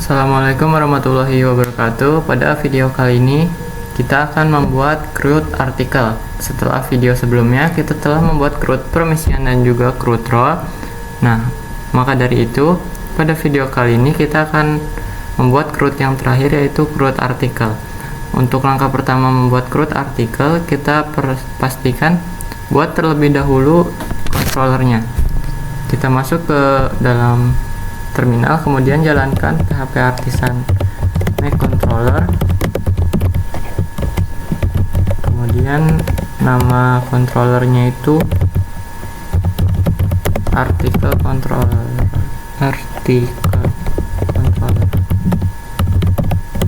Assalamualaikum warahmatullahi wabarakatuh. Pada video kali ini kita akan membuat CRUD artikel. Setelah video sebelumnya kita telah membuat CRUD permission dan juga CRUD role. Nah, maka dari itu pada video kali ini kita akan membuat CRUD yang terakhir, yaitu CRUD artikel. Untuk langkah pertama membuat CRUD artikel, kita pastikan buat terlebih dahulu controllernya. Kita masuk ke dalam terminal, kemudian jalankan PHP Artisan Make Controller, kemudian nama controllernya itu article controller,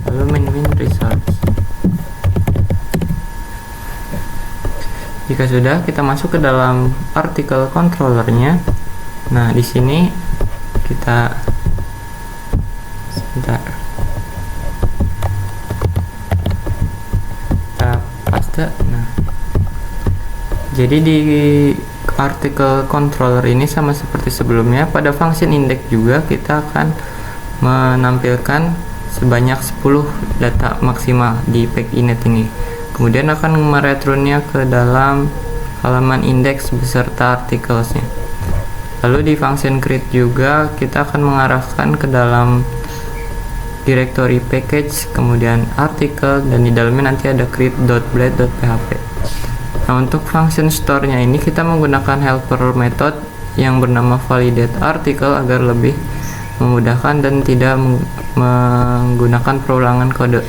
lalu min resource. Jika sudah, kita masuk ke dalam article controllernya. Nah, di sini kita paste. Nah, jadi di article controller ini sama seperti sebelumnya, pada function index juga kita akan menampilkan sebanyak 10 data maksimal di pack init ini. Kemudian akan mereturn-nya ke dalam halaman index beserta artikelnya. Lalu di function create juga kita akan mengarahkan ke dalam directory package, kemudian artikel, dan di dalamnya nanti ada create.blade.php. Nah, untuk function store-nya ini kita menggunakan helper method yang bernama validate article agar lebih memudahkan dan tidak menggunakan perulangan kode.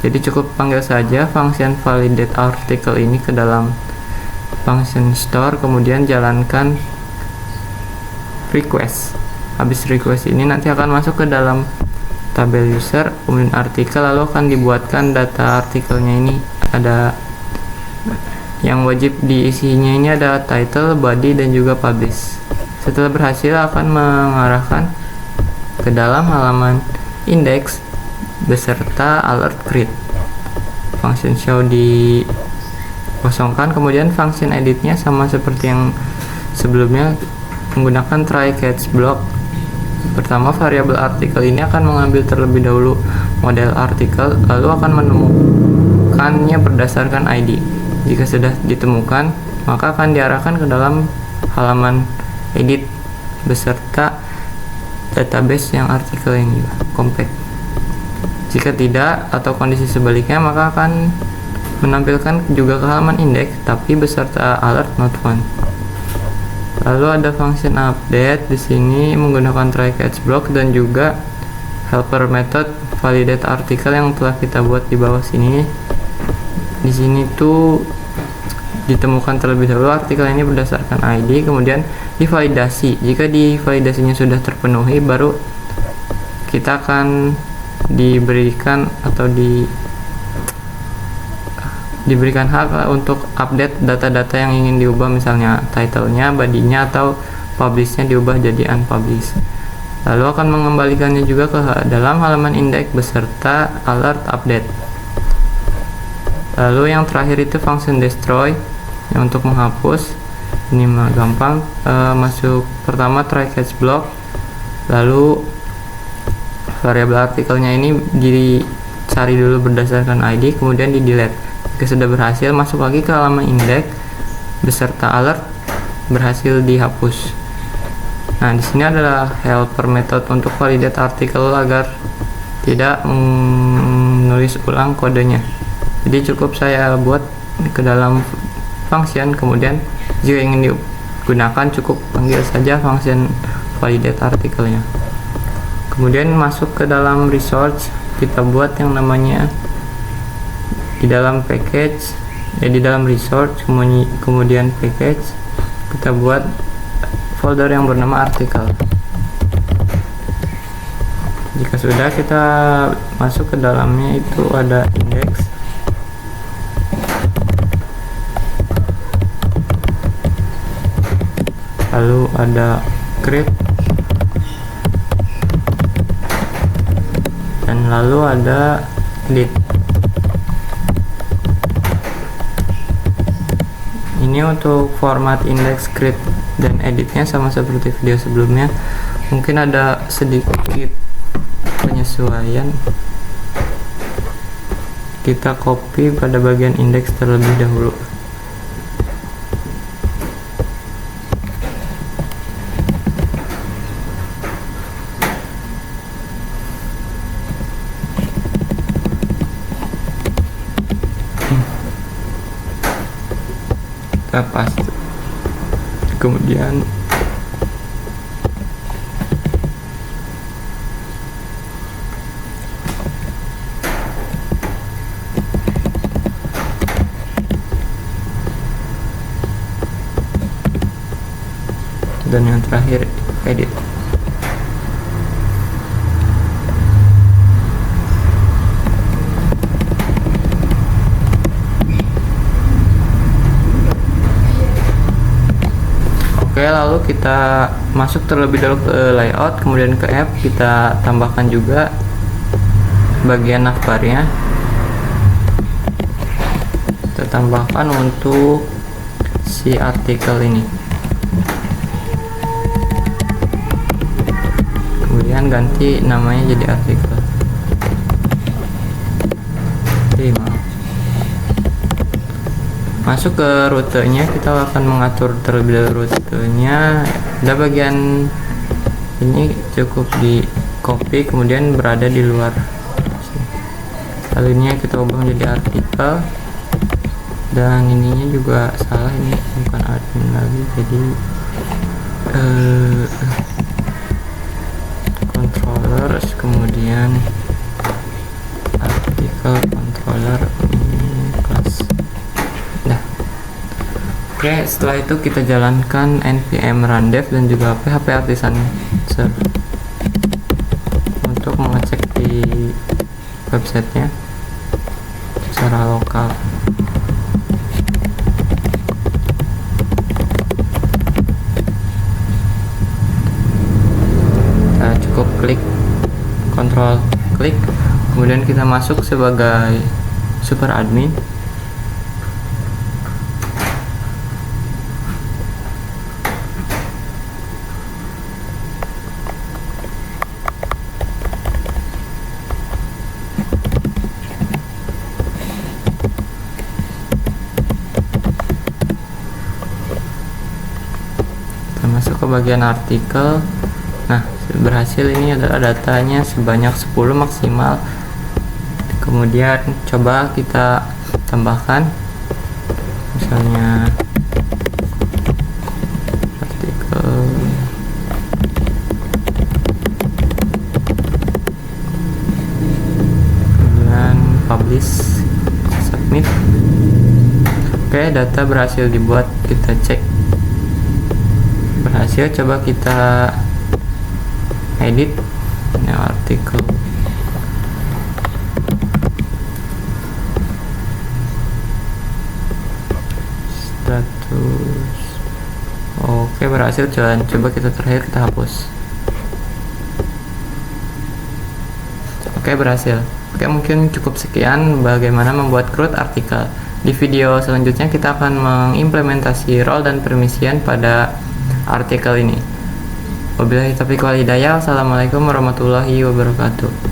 Jadi cukup panggil saja function validate article ini ke dalam function store, kemudian jalankan request. Habis request ini nanti akan masuk ke dalam tabel user, kemudian artikel, lalu akan dibuatkan data artikelnya. Ini ada yang wajib diisinya, ini ada title, body, dan juga publish. Setelah berhasil akan mengarahkan ke dalam halaman index beserta alert create. Function show dikosongkan, kemudian function editnya sama seperti yang sebelumnya menggunakan try catch block. Pertama, variabel artikel ini akan mengambil terlebih dahulu model artikel, lalu akan menemukannya berdasarkan ID. Jika sudah ditemukan, maka akan diarahkan ke dalam halaman edit beserta database yang artikel ini compact. Jika tidak atau kondisi sebaliknya, maka akan menampilkan juga ke halaman index tapi beserta alert not found. Lalu ada function update di sini menggunakan try catch block dan juga helper method validate article yang telah kita buat di bawah sini. Di sini tuh ditemukan terlebih dahulu artikel ini berdasarkan ID, kemudian divalidasi. Jika divalidasinya sudah terpenuhi, baru kita akan diberikan atau diberikan hak untuk update data-data yang ingin diubah, misalnya title-nya, body-nya, atau publish-nya diubah jadi unpublished. Lalu akan mengembalikannya juga ke dalam halaman index beserta alert update. Lalu yang terakhir itu function destroy yang untuk menghapus. Ini mah gampang, masuk pertama try catch block, lalu variabel artikelnya ini dicari dulu berdasarkan ID, kemudian di delete. Jika sudah berhasil, masuk lagi ke halaman index beserta alert, berhasil dihapus. Nah, di sini adalah helper method untuk validate artikel agar tidak menulis ulang kodenya. Jadi cukup saya buat ke dalam function, kemudian jika ingin digunakan cukup panggil saja function validate artikelnya. Kemudian masuk ke dalam resource, kita buat yang namanya di dalam package, di dalam resource, kemudian package, kita buat folder yang bernama artikel. Jika sudah, kita masuk ke dalamnya, itu ada index, lalu ada create, dan lalu ada edit. Ini untuk format index, create, dan editnya sama seperti video sebelumnya. Mungkin ada sedikit penyesuaian, kita copy pada bagian indeks terlebih dahulu. Kita paste, kemudian dan yang terakhir edit. Oke, lalu kita masuk terlebih dahulu ke layout, kemudian ke app, kita tambahkan juga bagian navbarnya. Kita tambahkan untuk si artikel ini, kemudian ganti namanya jadi artikel. Masuk ke rutenya, kita akan mengatur terlebih dahulu rutenya. Ada bagian ini cukup di copy, kemudian berada di luar. Lalunya kita ubah menjadi artikel, dan ininya juga salah, ini bukan admin lagi, jadi controllers, kemudian artikel controller class. Oke, setelah itu kita jalankan npm run dev dan juga php artisan serve untuk mengecek di websitenya secara lokal. Kita cukup klik, kontrol klik, kemudian kita masuk sebagai super admin. Masuk ke bagian artikel. Nah, berhasil, ini adalah datanya sebanyak 10 maksimal. Kemudian coba kita tambahkan misalnya artikel kemudian publish, submit. Oke, data berhasil dibuat, kita cek berhasil. Coba kita edit ini artikel, status. Oke, berhasil. Coba kita terakhir kita hapus. Oke, berhasil. Oke, mungkin cukup sekian bagaimana membuat CRUD artikel. Di video selanjutnya kita akan mengimplementasi role dan permission pada artikel ini. Wabillahi taufiq wal hidayah. Assalamualaikum warahmatullahi wabarakatuh.